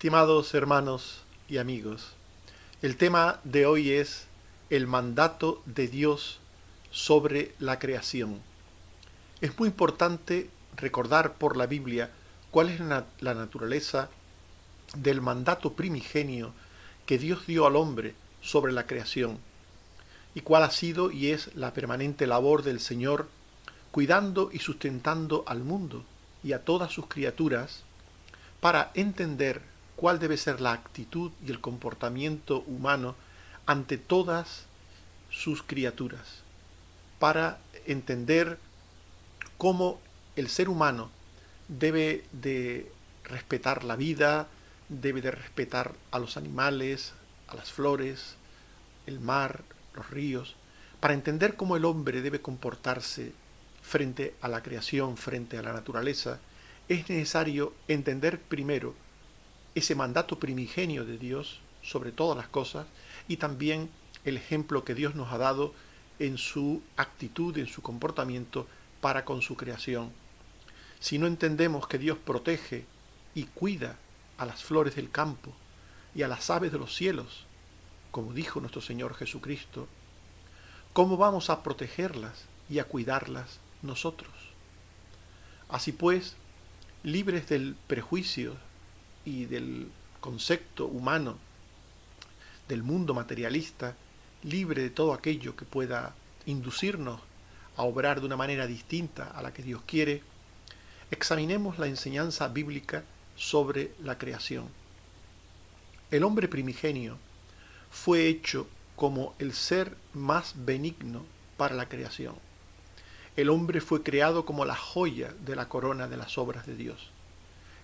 Estimados hermanos y amigos, el tema de hoy es el mandato de Dios sobre la creación. Es muy importante recordar por la Biblia cuál es la naturaleza del mandato primigenio que Dios dio al hombre sobre la creación y cuál ha sido y es la permanente labor del Señor cuidando y sustentando al mundo y a todas sus criaturas para entender cuál debe ser la actitud y el comportamiento humano ante todas sus criaturas, para entender cómo el ser humano debe de respetar la vida, debe de respetar a los animales, a las flores, el mar, los ríos, para entender cómo el hombre debe comportarse frente a la creación, frente a la naturaleza. Es necesario entender primero ese mandato primigenio de Dios sobre todas las cosas y también el ejemplo que Dios nos ha dado en su actitud, en su comportamiento para con su creación. Si no entendemos que Dios protege y cuida a las flores del campo y a las aves de los cielos, como dijo nuestro Señor Jesucristo, ¿cómo vamos a protegerlas y a cuidarlas nosotros? Así pues, libres del prejuicio y del concepto humano del mundo materialista, libre de todo aquello que pueda inducirnos a obrar de una manera distinta a la que Dios quiere, examinemos la enseñanza bíblica sobre la creación. El hombre primigenio fue hecho como el ser más benigno para la creación. El hombre fue creado como la joya de la corona de las obras de Dios.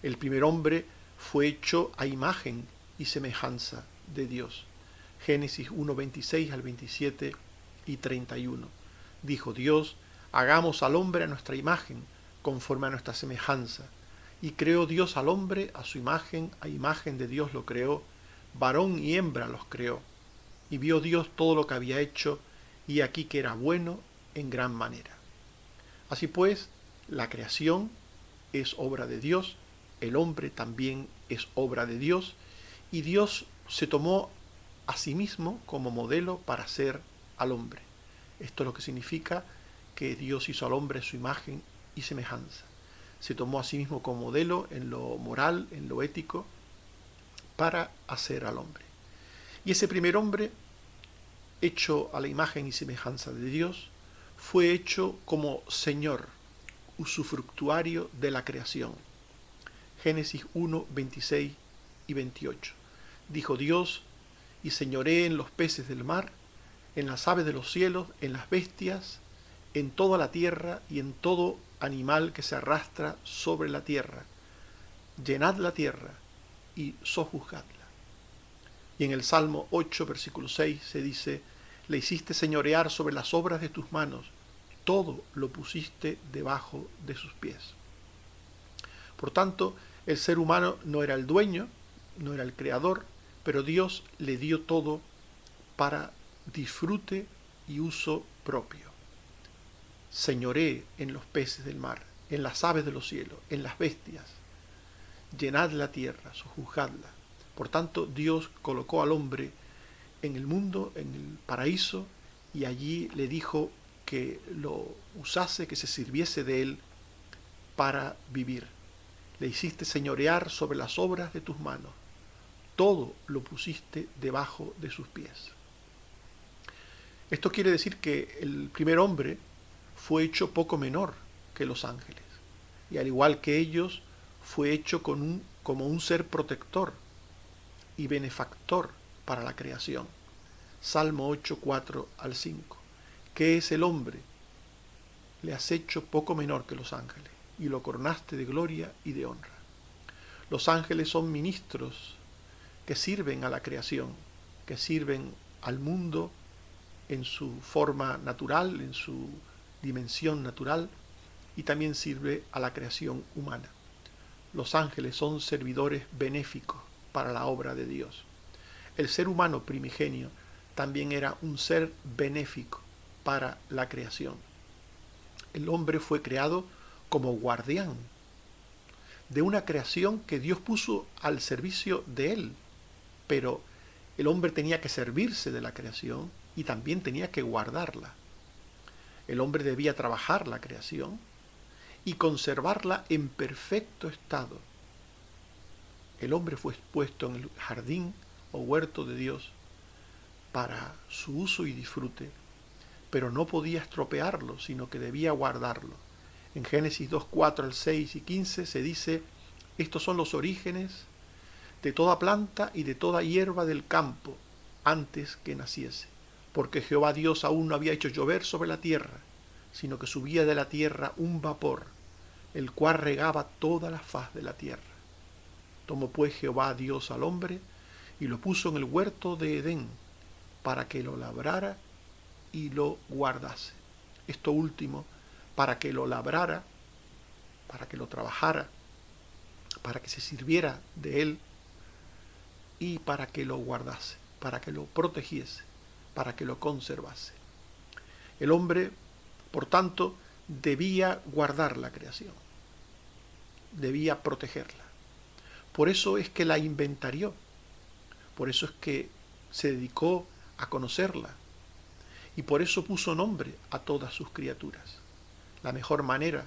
El primer hombre fue hecho a imagen y semejanza de Dios. Génesis 1, 26 al 27 y 31. Dijo Dios, hagamos al hombre a nuestra imagen, conforme a nuestra semejanza. Y creó Dios al hombre a su imagen, a imagen de Dios lo creó, varón y hembra los creó. Y vio Dios todo lo que había hecho, y aquí que era bueno en gran manera. Así pues, la creación es obra de Dios, el hombre también es obra de Dios, y Dios se tomó a sí mismo como modelo para hacer al hombre. Esto es lo que significa que Dios hizo al hombre a su imagen y semejanza. Se tomó a sí mismo como modelo en lo moral, en lo ético, para hacer al hombre. Y ese primer hombre, hecho a la imagen y semejanza de Dios, fue hecho como Señor, usufructuario de la creación. Génesis 1, 26 y 28. Dijo Dios, y señoreé en los peces del mar, en las aves de los cielos, en las bestias, en toda la tierra y en todo animal que se arrastra sobre la tierra. Llenad la tierra y sojuzgadla. Y en el Salmo 8, versículo 6 se dice, le hiciste señorear sobre las obras de tus manos, todo lo pusiste debajo de sus pies. Por tanto, el ser humano no era el dueño, no era el creador, pero Dios le dio todo para disfrute y uso propio. Señoree en los peces del mar, en las aves de los cielos, en las bestias. Llenad la tierra, sojuzgadla. Por tanto, Dios colocó al hombre en el mundo, en el paraíso, y allí le dijo que lo usase, que se sirviese de él para vivir. Le hiciste señorear sobre las obras de tus manos. Todo lo pusiste debajo de sus pies. Esto quiere decir que el primer hombre fue hecho poco menor que los ángeles. Y al igual que ellos, fue hecho como un ser protector y benefactor para la creación. Salmo 8, 4 al 5. ¿Qué es el hombre? Le has hecho poco menor que los ángeles y lo coronaste de gloria y de honra. Los ángeles son ministros que sirven a la creación, que sirven al mundo en su forma natural, en su dimensión natural, y también sirve a la creación humana. Los ángeles son servidores benéficos para la obra de Dios. El ser humano primigenio también era un ser benéfico para la creación. El hombre fue creado como guardián de una creación que Dios puso al servicio de él. Pero el hombre tenía que servirse de la creación y también tenía que guardarla. El hombre debía trabajar la creación y conservarla en perfecto estado. El hombre fue puesto en el jardín o huerto de Dios para su uso y disfrute, pero no podía estropearlo, sino que debía guardarlo. En Génesis 2, 4 al 6 y 15 se dice: estos son los orígenes de toda planta y de toda hierba del campo antes que naciese, porque Jehová Dios aún no había hecho llover sobre la tierra, sino que subía de la tierra un vapor, el cual regaba toda la faz de la tierra. Tomó pues Jehová Dios al hombre y lo puso en el huerto de Edén para que lo labrara y lo guardase. Esto último, para que lo labrara, para que lo trabajara, para que se sirviera de él y para que lo guardase, para que lo protegiese, para que lo conservase. El hombre, por tanto, debía guardar la creación, debía protegerla. Por eso es que la inventarió, por eso es que se dedicó a conocerla y por eso puso nombre a todas sus criaturas. La mejor manera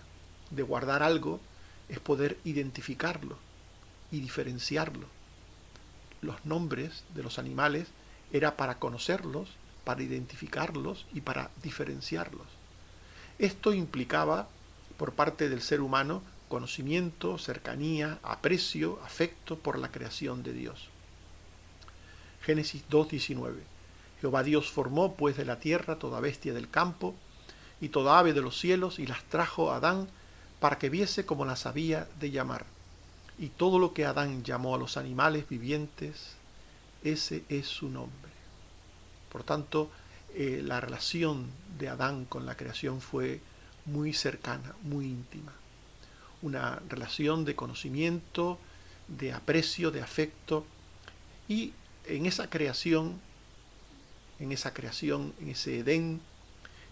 de guardar algo es poder identificarlo y diferenciarlo. Los nombres de los animales era para conocerlos, para identificarlos y para diferenciarlos. Esto implicaba, por parte del ser humano, conocimiento, cercanía, aprecio, afecto por la creación de Dios. Génesis 2:19. Jehová Dios formó pues de la tierra toda bestia del campo y toda ave de los cielos y las trajo a Adán para que viese cómo las había de llamar. Y todo lo que Adán llamó a los animales vivientes, ese es su nombre. Por tanto, la relación de Adán con la creación fue muy cercana, muy íntima. Una relación de conocimiento, de aprecio, de afecto. Y en esa creación, en ese Edén,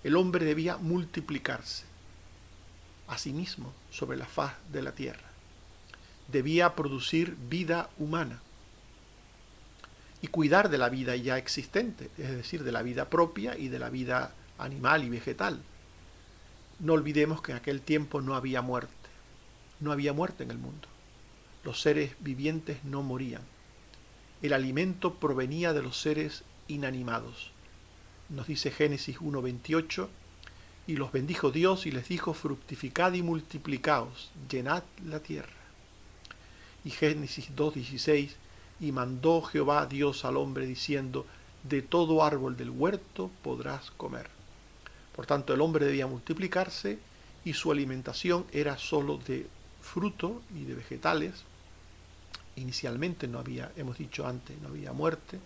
el hombre debía multiplicarse a sí mismo sobre la faz de la tierra. Debía producir vida humana y cuidar de la vida ya existente, es decir, de la vida propia y de la vida animal y vegetal. No olvidemos que en aquel tiempo no había muerte en el mundo. Los seres vivientes no morían. El alimento provenía de los seres inanimados. Nos dice Génesis 1:28, y los bendijo Dios y les dijo: fructificad y multiplicaos, llenad la tierra. Y Génesis 2:16, y mandó Jehová Dios al hombre diciendo: de todo árbol del huerto podrás comer. Por tanto, el hombre debía multiplicarse y su alimentación era sólo de fruto y de vegetales. Inicialmente no había, hemos dicho antes, no había muerte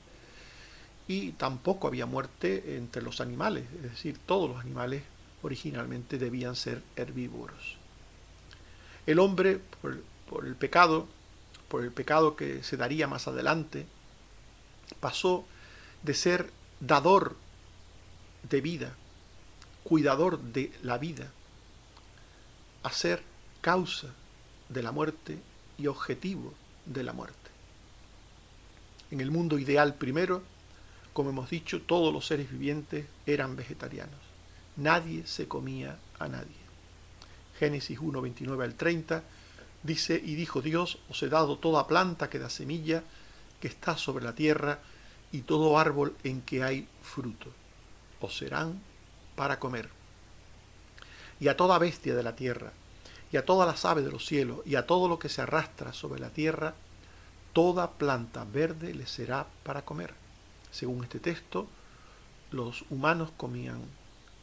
y tampoco había muerte entre los animales, es decir, todos los animales originalmente debían ser herbívoros. El hombre, por el pecado que se daría más adelante, pasó de ser dador de vida, cuidador de la vida, a ser causa de la muerte y objetivo de la muerte. En el mundo ideal primero, como hemos dicho, todos los seres vivientes eran vegetarianos. Nadie se comía a nadie. Génesis 1:29 al 30 dice: y dijo Dios: os he dado toda planta que da semilla, que está sobre la tierra, y todo árbol en que hay fruto. Os serán para comer. Y a toda bestia de la tierra, y a todas las aves de los cielos, y a todo lo que se arrastra sobre la tierra, toda planta verde les será para comer. Según este texto, los humanos comían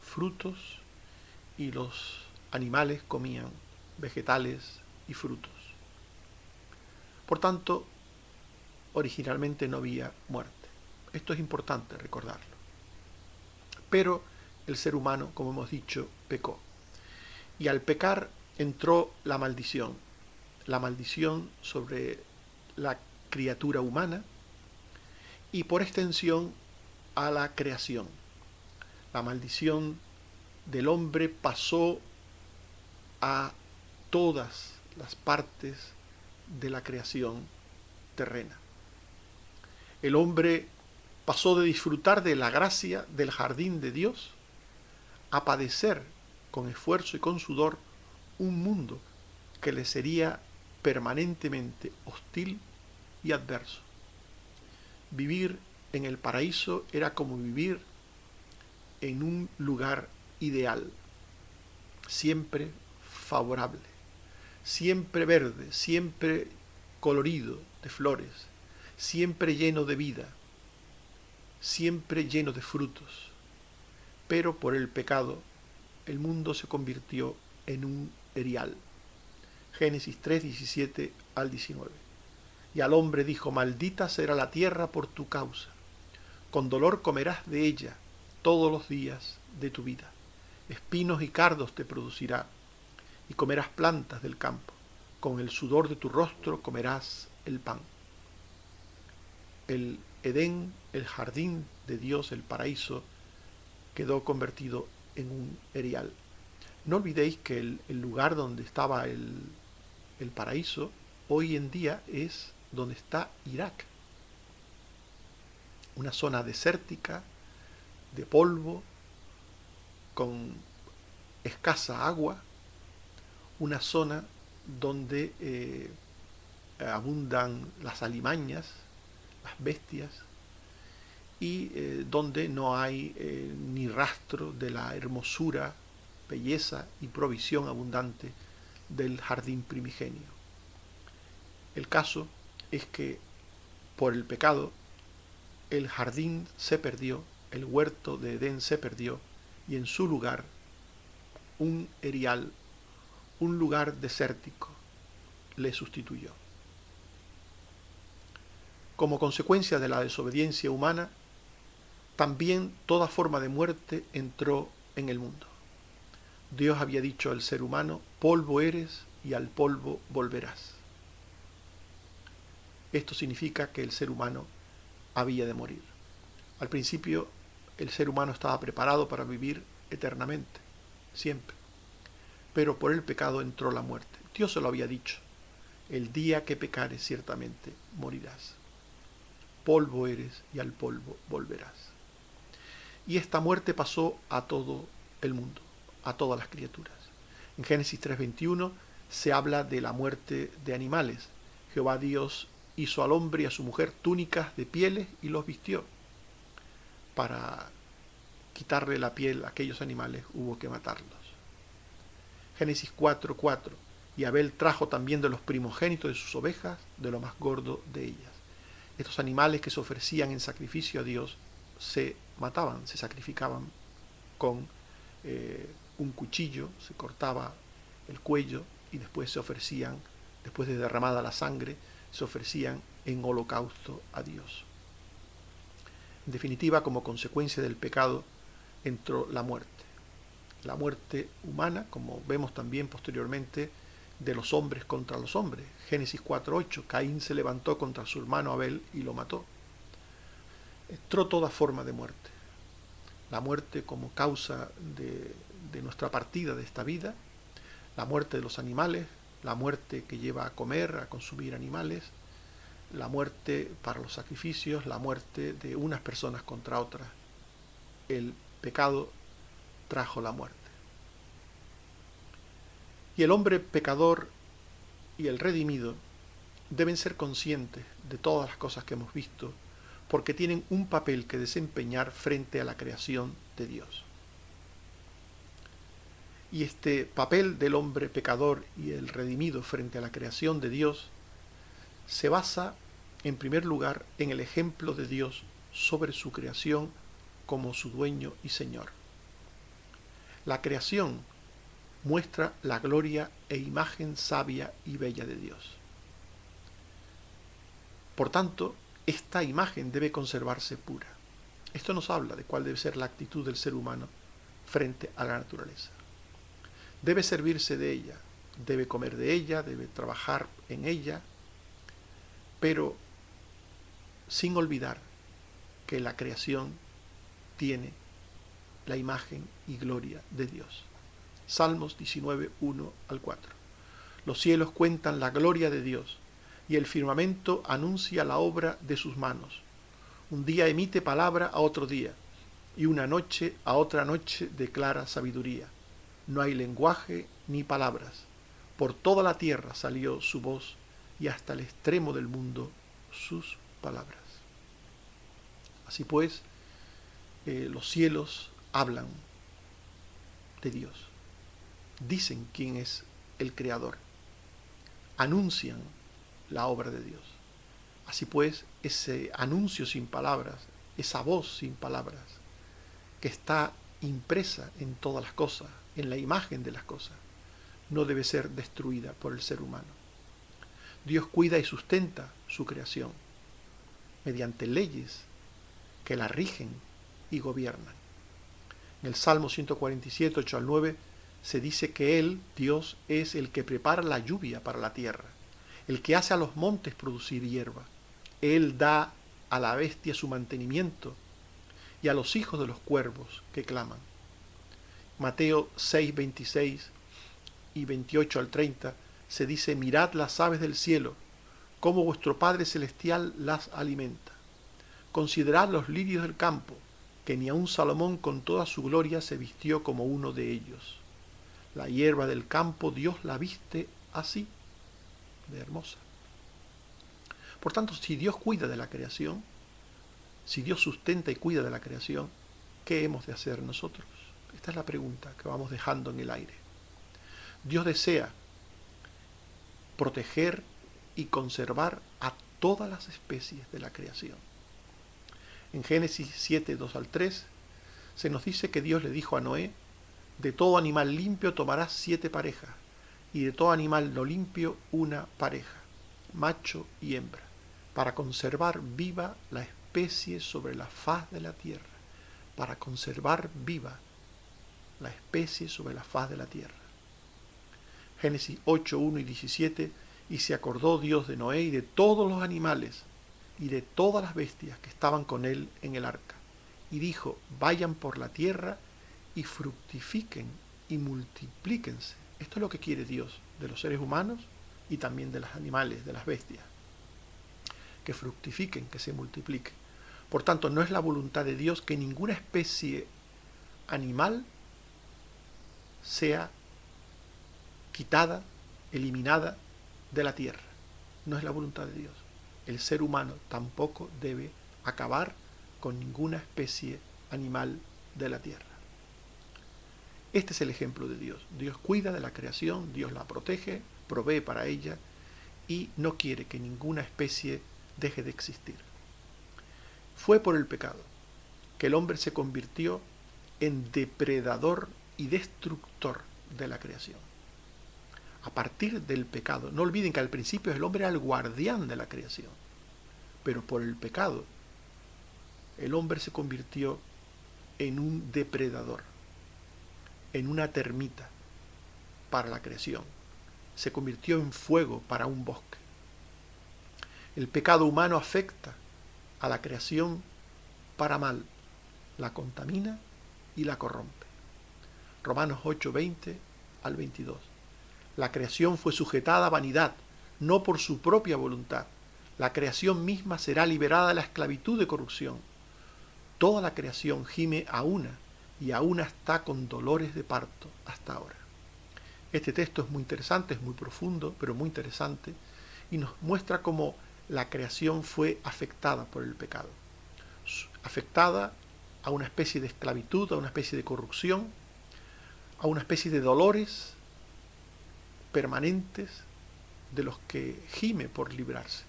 frutos y los animales comían vegetales y frutos. Por tanto, originalmente no había muerte. Esto es importante recordarlo. Pero el ser humano, como hemos dicho, pecó. Y al pecar entró la maldición sobre la criatura humana y por extensión a la creación. La maldición del hombre pasó a todas las partes de la creación terrena. El hombre pasó de disfrutar de la gracia del jardín de Dios a padecer con esfuerzo y con sudor un mundo que le sería permanentemente hostil y adverso. Vivir en el paraíso era como vivir en un lugar ideal, siempre favorable, siempre verde, siempre colorido de flores, siempre lleno de vida, siempre lleno de frutos. Pero por el pecado, el mundo se convirtió en un erial. Génesis 3, 17 al 19. Y al hombre dijo: maldita será la tierra por tu causa, con dolor comerás de ella todos los días de tu vida. Espinos y cardos te producirá, y comerás plantas del campo. Con el sudor de tu rostro comerás el pan. El Edén, el jardín de Dios, el paraíso, quedó convertido en un erial. No olvidéis que el lugar donde estaba el paraíso hoy en día es donde está Irak. Una zona desértica, de polvo, con escasa agua, una zona donde abundan las alimañas, las bestias, y donde no hay ni rastro de la hermosura, belleza y provisión abundante del jardín primigenio. El caso es que por el pecado el jardín se perdió, el huerto de Edén se perdió, y en su lugar un erial, un lugar desértico, le sustituyó. Como consecuencia de la desobediencia humana, también toda forma de muerte entró en el mundo. Dios había dicho al ser humano: polvo eres y al polvo volverás. Esto significa que el ser humano había de morir. Al principio, el ser humano estaba preparado para vivir eternamente, siempre. Pero por el pecado entró la muerte. Dios se lo había dicho: el día que pecares ciertamente morirás. Polvo eres y al polvo volverás. Y esta muerte pasó a todo el mundo, a todas las criaturas. En Génesis 3:21 se habla de la muerte de animales. Jehová Dios hizo al hombre y a su mujer túnicas de pieles y los vistió. Para quitarle la piel a aquellos animales hubo que matarlos. Génesis 4:4. Y Abel trajo también de los primogénitos de sus ovejas, de lo más gordo de ellas. Estos animales que se ofrecían en sacrificio a Dios se mataban, se sacrificaban con un cuchillo, se cortaba el cuello y después se ofrecían, después de derramada la sangre, se ofrecían en holocausto a Dios. En definitiva, como consecuencia del pecado entró la muerte humana, como vemos también posteriormente, de los hombres contra los hombres. Génesis 4:8, Caín se levantó contra su hermano Abel y lo mató. Entró toda forma de muerte. La muerte como causa de nuestra partida de esta vida, la muerte de los animales, la muerte que lleva a comer, a consumir animales, la muerte para los sacrificios, la muerte de unas personas contra otras. El pecado trajo la muerte. Y el hombre pecador y el redimido deben ser conscientes de todas las cosas que hemos visto, porque tienen un papel que desempeñar frente a la creación de Dios. Y este papel del hombre pecador y el redimido frente a la creación de Dios se basa, en primer lugar, en el ejemplo de Dios sobre su creación como su dueño y Señor. La creación muestra la gloria e imagen sabia y bella de Dios. Por tanto, esta imagen debe conservarse pura. Esto nos habla de cuál debe ser la actitud del ser humano frente a la naturaleza. Debe servirse de ella, debe comer de ella, debe trabajar en ella, pero sin olvidar que la creación tiene la imagen y gloria de Dios. Salmos 19, 1 al 4. Los cielos cuentan la gloria de Dios, y el firmamento anuncia la obra de sus manos. Un día emite palabra a otro día, y una noche a otra noche declara sabiduría. No hay lenguaje ni palabras. Por toda la tierra salió su voz, y hasta el extremo del mundo sus palabras. Así pues, los cielos hablan de Dios, dicen quién es el Creador, anuncian la obra de Dios. Así pues, ese anuncio sin palabras, esa voz sin palabras, que está impresa en todas las cosas, en la imagen de las cosas, no debe ser destruida por el ser humano. Dios cuida y sustenta su creación mediante leyes que la rigen y gobiernan. En el Salmo 147, 8 al 9, se dice que Él, Dios, es el que prepara la lluvia para la tierra, el que hace a los montes producir hierba. Él da a la bestia su mantenimiento y a los hijos de los cuervos que claman. Mateo 6, 26 y 28 al 30 se dice: mirad las aves del cielo, cómo vuestro Padre Celestial las alimenta. Considerad los lirios del campo, que ni aun Salomón con toda su gloria se vistió como uno de ellos. La hierba del campo Dios la viste así, de hermosa. Por tanto, si Dios cuida de la creación, si Dios sustenta y cuida de la creación, ¿qué hemos de hacer nosotros? Esta es la pregunta que vamos dejando en el aire. Dios desea proteger y conservar a todas las especies de la creación. En Génesis 7, 2 al 3, se nos dice que Dios le dijo a Noé: de todo animal limpio tomarás 7 parejas, y de todo animal no limpio una pareja, macho y hembra, para conservar viva la especie sobre la faz de la tierra, para conservar viva la especie sobre la faz de la tierra. Génesis 8, 1 y 17, y se acordó Dios de Noé y de todos los animales y de todas las bestias que estaban con él en el arca, y dijo: vayan por la tierra y fructifiquen y multiplíquense. Esto es lo que quiere Dios de los seres humanos y también de los animales, de las bestias, que fructifiquen, que se multipliquen. Por tanto, no es la voluntad de Dios que ninguna especie animal sea quitada, eliminada de la tierra. No es la voluntad de Dios. El ser humano tampoco debe acabar con ninguna especie animal de la tierra. Este es el ejemplo de Dios. Dios cuida de la creación, Dios la protege, provee para ella y no quiere que ninguna especie deje de existir. Fue por el pecado que el hombre se convirtió en depredador y destructor de la creación. A partir del pecado, no olviden que al principio el hombre era el guardián de la creación, pero por el pecado el hombre se convirtió en un depredador, en una termita para la creación, se convirtió en fuego para un bosque. El pecado humano afecta a la creación para mal, la contamina y la corrompe. Romanos 8, 20 al 22. La creación fue sujetada a vanidad, no por su propia voluntad. La creación misma será liberada de la esclavitud de corrupción. Toda la creación gime a una, y a una está con dolores de parto hasta ahora. Este texto es muy interesante, es muy profundo, pero muy interesante, y nos muestra cómo la creación fue afectada por el pecado. Afectada a una especie de esclavitud, a una especie de corrupción, a una especie de dolores permanentes de los que gime por librarse.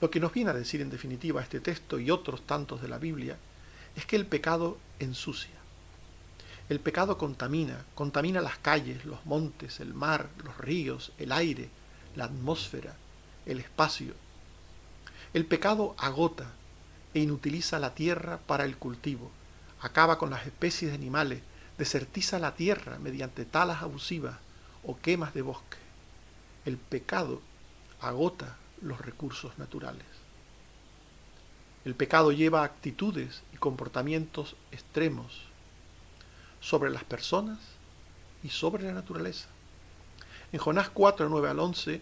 Lo que nos viene a decir en definitiva este texto y otros tantos de la Biblia es que el pecado ensucia. El pecado contamina las calles, los montes, el mar, los ríos, el aire, la atmósfera, el espacio. El pecado agota e inutiliza la tierra para el cultivo, acaba con las especies de animales, desertiza la tierra mediante talas abusivas o quemas de bosque. El pecado agota los recursos naturales. El pecado lleva a actitudes y comportamientos extremos sobre las personas y sobre la naturaleza. En Jonás 4, 9 al 11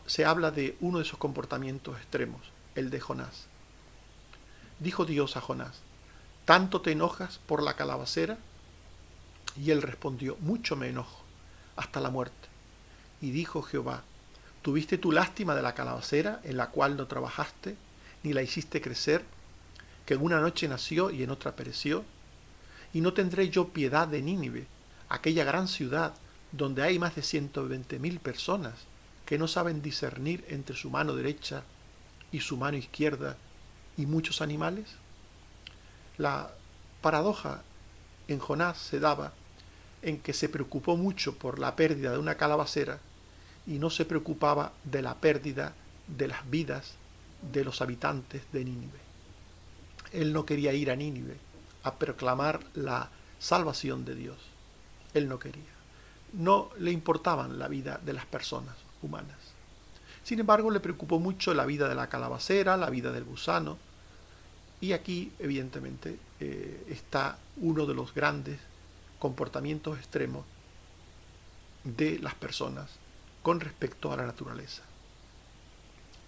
se habla de uno de esos comportamientos extremos, el de Jonás. Dijo Dios a Jonás: ¿tanto te enojas por la calabacera? Y él respondió: mucho me enojo, hasta la muerte. Y dijo Jehová: ¿tuviste tu lástima de la calabacera, en la cual no trabajaste, ni la hiciste crecer, que en una noche nació y en otra pereció? Y no tendré yo piedad de Nínive, aquella gran ciudad, donde hay más de 120.000 personas, que no saben discernir entre su mano derecha y su mano izquierda, y muchos animales. La paradoja en Jonás se daba en que se preocupó mucho por la pérdida de una calabacera y no se preocupaba de la pérdida de las vidas de los habitantes de Nínive. Él no quería ir a Nínive a proclamar la salvación de Dios. Él no quería. No le importaban la vida de las personas humanas. Sin embargo, le preocupó mucho la vida de la calabacera, la vida del gusano. Y aquí, evidentemente, está uno de los grandes comportamientos extremos de las personas con respecto a la naturaleza.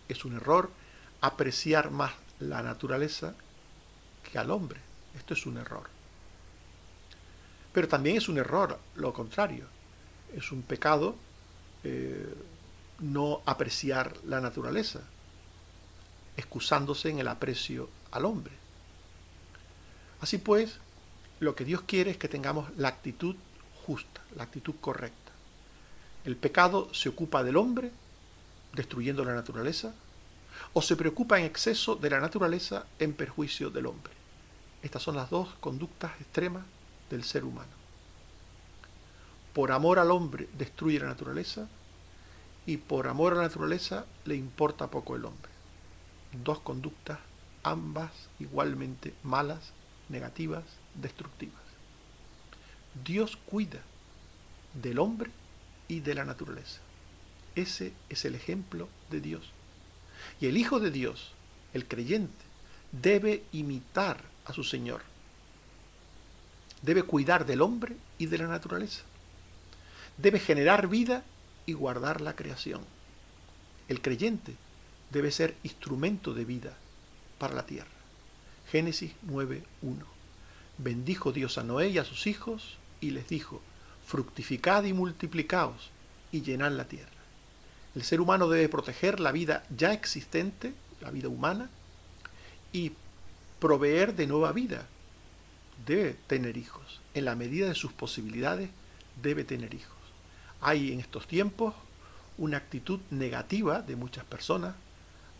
Es un error apreciar más la naturaleza que al hombre. Esto es un error. Pero también es un error lo contrario. Es un pecado no apreciar la naturaleza, excusándose en el aprecio al hombre. Así pues, lo que Dios quiere es que tengamos la actitud justa, la actitud correcta. El pecado se ocupa del hombre, destruyendo la naturaleza, o se preocupa en exceso de la naturaleza en perjuicio del hombre. Estas son las dos conductas extremas del ser humano. Por amor al hombre destruye la naturaleza, y por amor a la naturaleza le importa poco el hombre. Dos conductas, ambas igualmente malas, negativas, destructivas. Dios cuida del hombre y de la naturaleza. Ese es el ejemplo de Dios. Y el Hijo de Dios, el creyente, debe imitar a su Señor. Debe cuidar del hombre y de la naturaleza. Debe generar vida y guardar la creación. El creyente debe ser instrumento de vida para la tierra. Génesis 9:1. Bendijo Dios a Noé y a sus hijos y les dijo: fructificad y multiplicaos y llenad la tierra. El ser humano debe proteger la vida ya existente, la vida humana, y proveer de nueva vida. Debe tener hijos. En la medida de sus posibilidades, debe tener hijos. Hay en estos tiempos una actitud negativa de muchas personas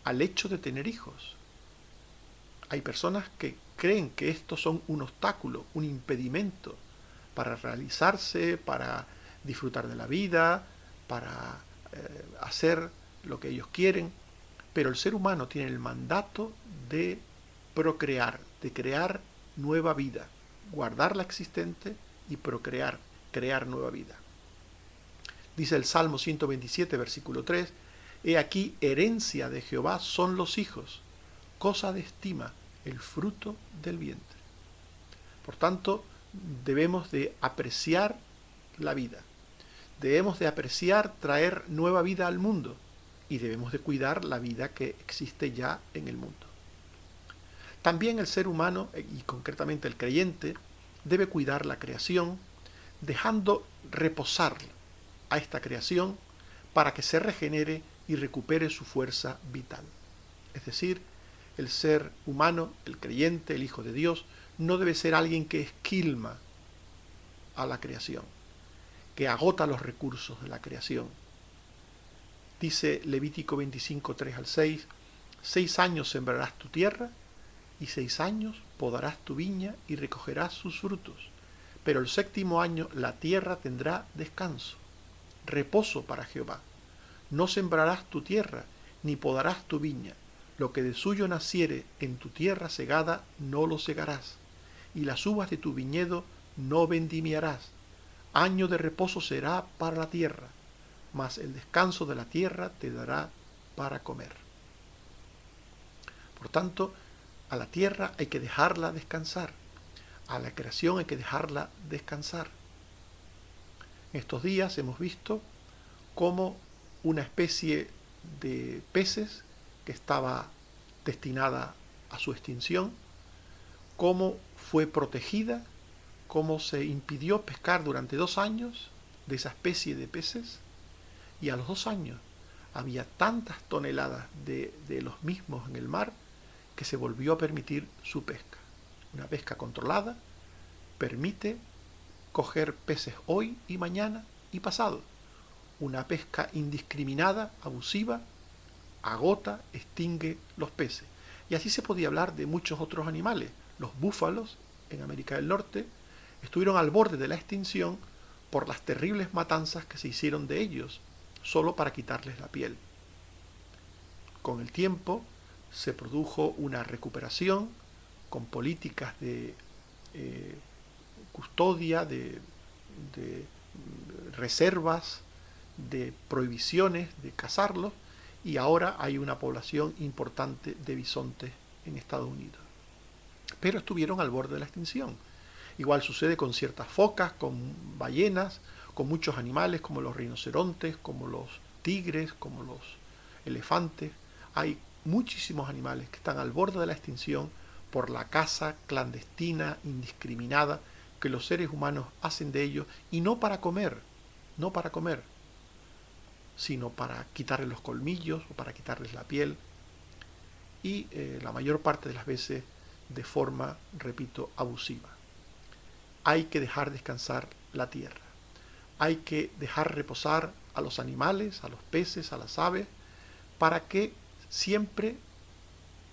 al hecho de tener hijos. Hay personas que creen que estos son un obstáculo, un impedimento para realizarse, para disfrutar de la vida, para hacer lo que ellos quieren. Pero el ser humano tiene el mandato de procrear, de crear nueva vida, guardar la existente y procrear, crear nueva vida. Dice el Salmo 127, versículo 3, he aquí herencia de Jehová son los hijos, cosa de estima, el fruto del vientre. Por tanto, debemos de apreciar la vida. Debemos de apreciar traer nueva vida al mundo y debemos de cuidar la vida que existe ya en el mundo. También el ser humano, y concretamente el creyente, debe cuidar la creación, dejando reposar a esta creación para que se regenere y recupere su fuerza vital. Es decir, el ser humano, el creyente, el Hijo de Dios, no debe ser alguien que esquilma a la creación, que agota los recursos de la creación. Dice Levítico 25, 3 al 6, 6 años sembrarás tu tierra, y 6 años podarás tu viña y recogerás sus frutos. Pero el 7º año la tierra tendrá descanso, reposo para Jehová. No sembrarás tu tierra, ni podarás tu viña. Lo que de suyo naciere en tu tierra segada, no lo segarás, y las uvas de tu viñedo no vendimiarás. Año de reposo será para la tierra, mas el descanso de la tierra te dará para comer. Por tanto, a la tierra hay que dejarla descansar, a la creación hay que dejarla descansar. En estos días hemos visto cómo una especie de peces que estaba destinada a su extinción, cómo fue protegida, cómo se impidió pescar durante 2 años de esa especie de peces, y a los 2 años había tantas toneladas de los mismos en el mar que se volvió a permitir su pesca. Una pesca controlada permite coger peces hoy y mañana y pasado. Una pesca indiscriminada, abusiva, agota, extingue los peces. Y así se podía hablar de muchos otros animales. Los búfalos en América del Norte estuvieron al borde de la extinción por las terribles matanzas que se hicieron de ellos, solo para quitarles la piel. Con el tiempo se produjo una recuperación con políticas de custodia, de reservas, de prohibiciones de cazarlos, y ahora hay una población importante de bisontes en Estados Unidos. Pero estuvieron al borde de la extinción. Igual sucede con ciertas focas, con ballenas, con muchos animales como los rinocerontes, como los tigres, como los elefantes. Hay muchísimos animales que están al borde de la extinción por la caza clandestina, indiscriminada, que los seres humanos hacen de ellos, y no para comer, sino para quitarles los colmillos o para quitarles la piel, y la mayor parte de las veces de forma, repito, abusiva. Hay que dejar descansar la tierra. Hay que dejar reposar a los animales, a los peces, a las aves, para que siempre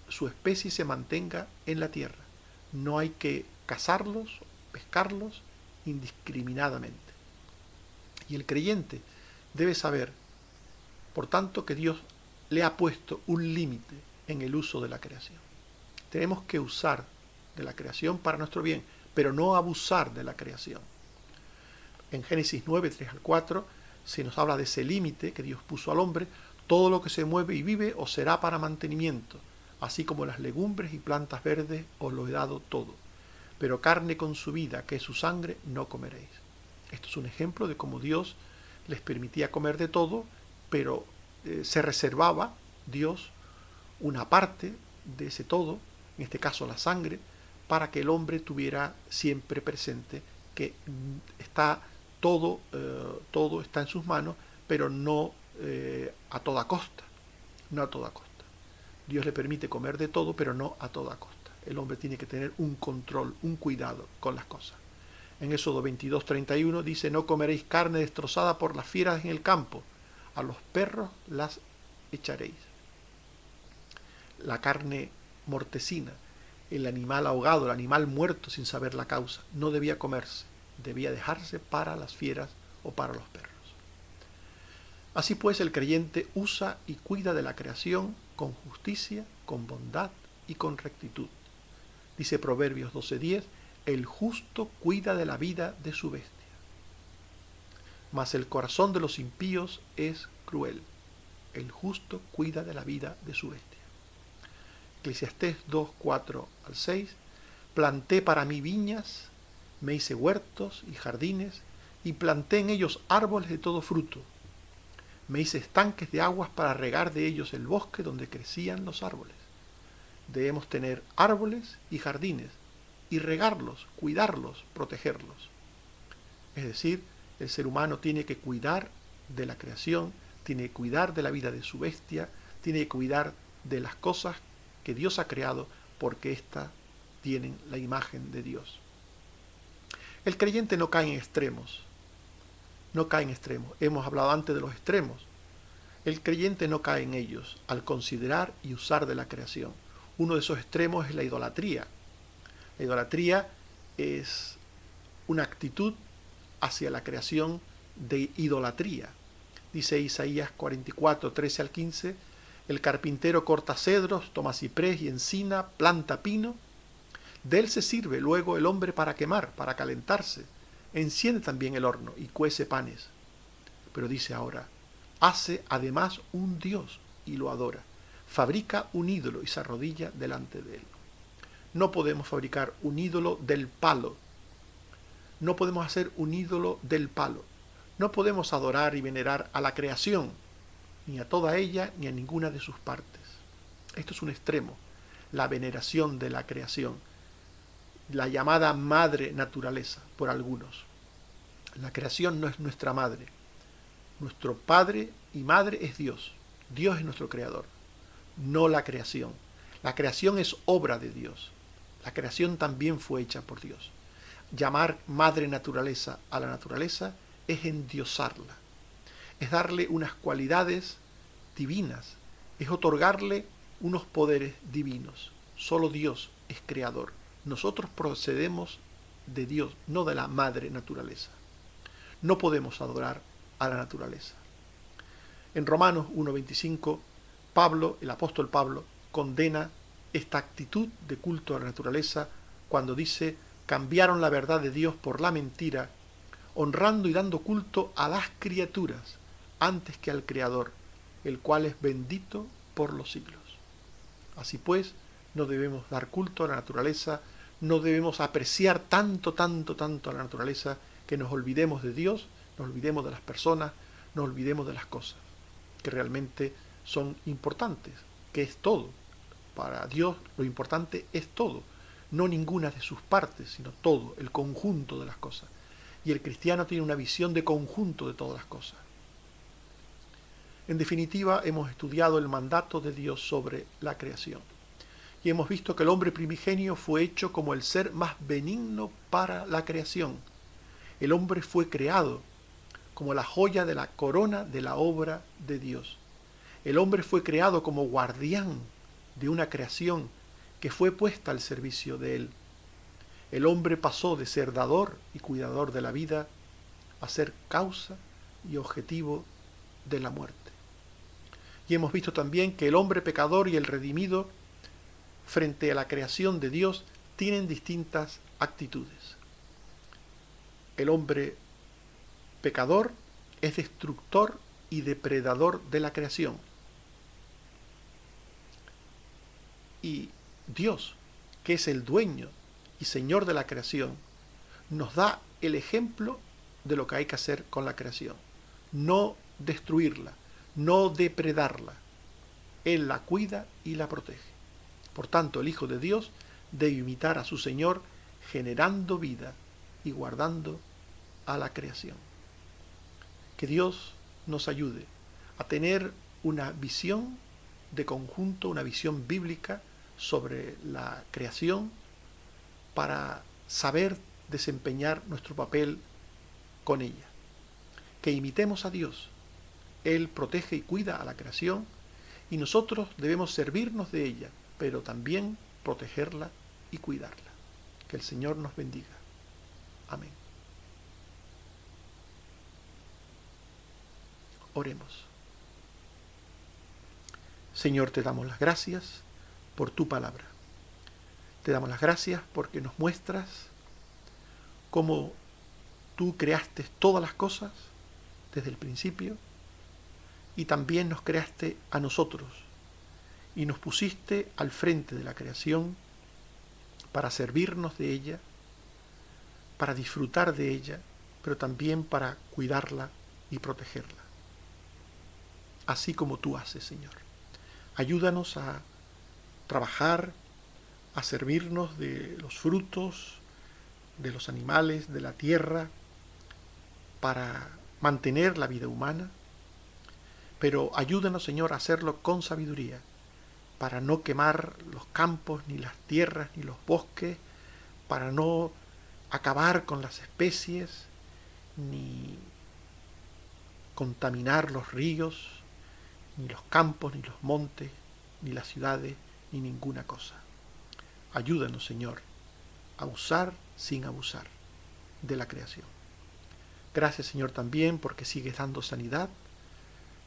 su especie se mantenga en la tierra. No hay que cazarlos, pescarlos indiscriminadamente. Y el creyente debe saber, por tanto, que Dios le ha puesto un límite en el uso de la creación. Tenemos que usar de la creación para nuestro bien, pero no abusar de la creación. En Génesis 9, 3 al 4, se nos habla de ese límite que Dios puso al hombre. Todo lo que se mueve y vive os será para mantenimiento, así como las legumbres y plantas verdes os lo he dado todo. Pero carne con su vida, que es su sangre, no comeréis. Esto es un ejemplo de cómo Dios les permitía comer de todo, pero se reservaba Dios una parte de ese todo, en este caso la sangre, para que el hombre tuviera siempre presente que está todo está en sus manos, pero no a toda costa. No a toda costa. Dios le permite comer de todo, pero no a toda costa. El hombre tiene que tener un control, un cuidado con las cosas. En Éxodo 22:31 dice: no comeréis carne destrozada por las fieras en el campo, a los perros las echaréis. La carne mortecina, el animal ahogado, el animal muerto sin saber la causa, no debía comerse, debía dejarse para las fieras o para los perros. Así pues, el creyente usa y cuida de la creación con justicia, con bondad y con rectitud. Dice Proverbios 12:10, el justo cuida de la vida de su bestia, mas el corazón de los impíos es cruel. El justo cuida de la vida de su bestia. Eclesiastés 2, 4 al 6, planté para mí viñas, me hice huertos y jardines, y planté en ellos árboles de todo fruto. Me hice estanques de aguas para regar de ellos el bosque donde crecían los árboles. Debemos tener árboles y jardines, y regarlos, cuidarlos, protegerlos. Es decir, el ser humano tiene que cuidar de la creación, tiene que cuidar de la vida de su bestia, tiene que cuidar de las cosas que Dios ha creado, porque éstas tienen la imagen de Dios. El creyente no cae en extremos. No cae en extremos. Hemos hablado antes de los extremos. El creyente no cae en ellos al considerar y usar de la creación. Uno de esos extremos es la idolatría. La idolatría es una actitud hacia la creación de idolatría. Dice Isaías 44, 13 al 15, el carpintero corta cedros, toma ciprés y encina, planta pino. De él se sirve luego el hombre para quemar, para calentarse. Enciende también el horno y cuece panes. Pero dice ahora, hace además un dios y lo adora. Fabrica un ídolo y se arrodilla delante de él. No podemos fabricar un ídolo del palo. No podemos hacer un ídolo del palo. No podemos adorar y venerar a la creación, ni a toda ella, ni a ninguna de sus partes. Esto es un extremo, la veneración de la creación, la llamada madre naturaleza por algunos. La creación no es nuestra madre. Nuestro padre y madre es Dios. Dios es nuestro creador, no la creación. La creación es obra de Dios. La creación también fue hecha por Dios. Llamar madre naturaleza a la naturaleza es endiosarla, es darle unas cualidades divinas, es otorgarle unos poderes divinos. Solo Dios es creador. Nosotros procedemos de Dios, no de la madre naturaleza. No podemos adorar a la naturaleza. En Romanos 1:25, Pablo, el apóstol Pablo, condena esta actitud de culto a la naturaleza cuando dice: cambiaron la verdad de Dios por la mentira, honrando y dando culto a las criaturas antes que al Creador, el cual es bendito por los siglos. Así pues, no debemos dar culto a la naturaleza, no debemos apreciar tanto a la naturaleza que nos olvidemos de Dios, nos olvidemos de las personas, nos olvidemos de las cosas que realmente son importantes, que es todo. Para Dios lo importante es todo, no ninguna de sus partes, sino todo, el conjunto de las cosas. Y el cristiano tiene una visión de conjunto de todas las cosas. En definitiva, hemos estudiado el mandato de Dios sobre la creación. Y hemos visto que el hombre primigenio fue hecho como el ser más benigno para la creación. El hombre fue creado como la joya de la corona de la obra de Dios. El hombre fue creado como guardián de una creación que fue puesta al servicio de él. El hombre pasó de ser dador y cuidador de la vida a ser causa y objetivo de la muerte. Y hemos visto también que el hombre pecador y el redimido, frente a la creación de Dios, tienen distintas actitudes. El hombre pecador es destructor y depredador de la creación. Y Dios, que es el dueño y señor de la creación, nos da el ejemplo de lo que hay que hacer con la creación. No destruirla, no depredarla. Él la cuida y la protege. Por tanto, el Hijo de Dios debe imitar a su Señor, generando vida y guardando a la creación. Que Dios nos ayude a tener una visión de conjunto, una visión bíblica sobre la creación para saber desempeñar nuestro papel con ella. Que imitemos a Dios. Él protege y cuida a la creación y nosotros debemos servirnos de ella, pero también protegerla y cuidarla. Que el Señor nos bendiga. Amén. Oremos. Señor, te damos las gracias por tu palabra. Te damos las gracias porque nos muestras cómo tú creaste todas las cosas desde el principio y también nos creaste a nosotros y nos pusiste al frente de la creación para servirnos de ella, para disfrutar de ella, pero también para cuidarla y protegerla. Así como tú haces, Señor. Ayúdanos a trabajar, a servirnos de los frutos, de los animales, de la tierra, para mantener la vida humana, pero ayúdanos, Señor, a hacerlo con sabiduría, para no quemar los campos, ni las tierras, ni los bosques, para no acabar con las especies, ni contaminar los ríos, ni los campos, ni los montes, ni las ciudades, ni ninguna cosa. Ayúdanos, Señor, a usar sin abusar de la creación. Gracias, Señor, también porque sigues dando sanidad.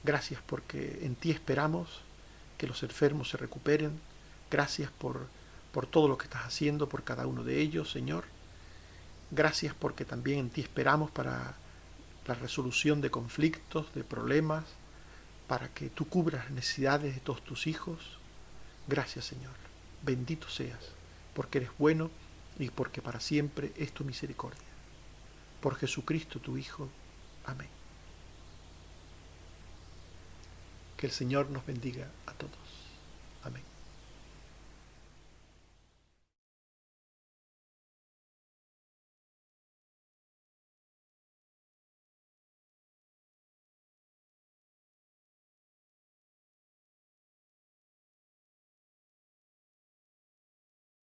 Gracias porque en ti esperamos que los enfermos se recuperen. Gracias por todo lo que estás haciendo por cada uno de ellos, Señor. Gracias porque también en ti esperamos para la resolución de conflictos, de problemas, para que tú cubras las necesidades de todos tus hijos. Gracias, Señor. Bendito seas, porque eres bueno y porque para siempre es tu misericordia. Por Jesucristo, tu Hijo. Amén. Que el Señor nos bendiga a todos. Amén.